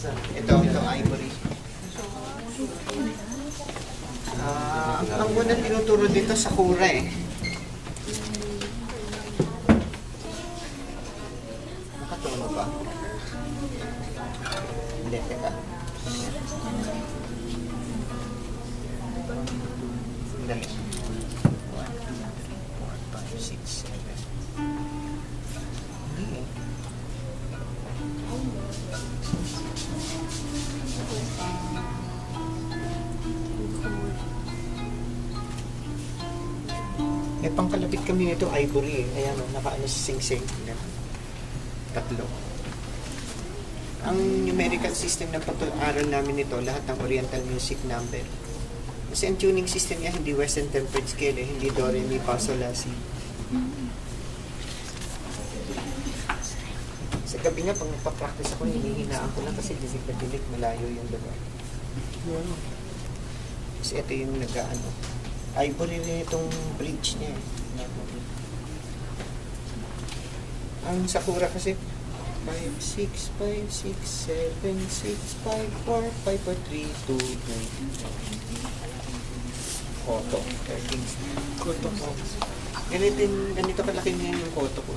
Ito ivory. Ang muna tinuturo dito Sakura eh. Nakatono ba? Hindi, teka. Dali. 1, 2, 3, 4, 5, 6, 7. Hindi eh. May pangkalapit kami nito, ivory eh. Ayan o, nakaano si sing-sing. Tatlo. Ang numerical system ng pag-aaral namin nito, lahat ng Oriental music number. Kasi ang tuning system niya, hindi Western tempered scale eh. Hindi do, re, mi, fa, sol, la, si. Sa gabi nga, pag nagpa-practice ako, hinihinaan ko lang kasi dilig malayo yung lugar. Kasi ito yung nag-ano. Ivory rin itong bridge niya eh. Ang Sakura kasi 5, 6, 5, 6, 7, 6, 5, 4, 5, 4, 3, 2, 2. Koto. 13. Koto po. Ganito kalaki niya yung koto ko.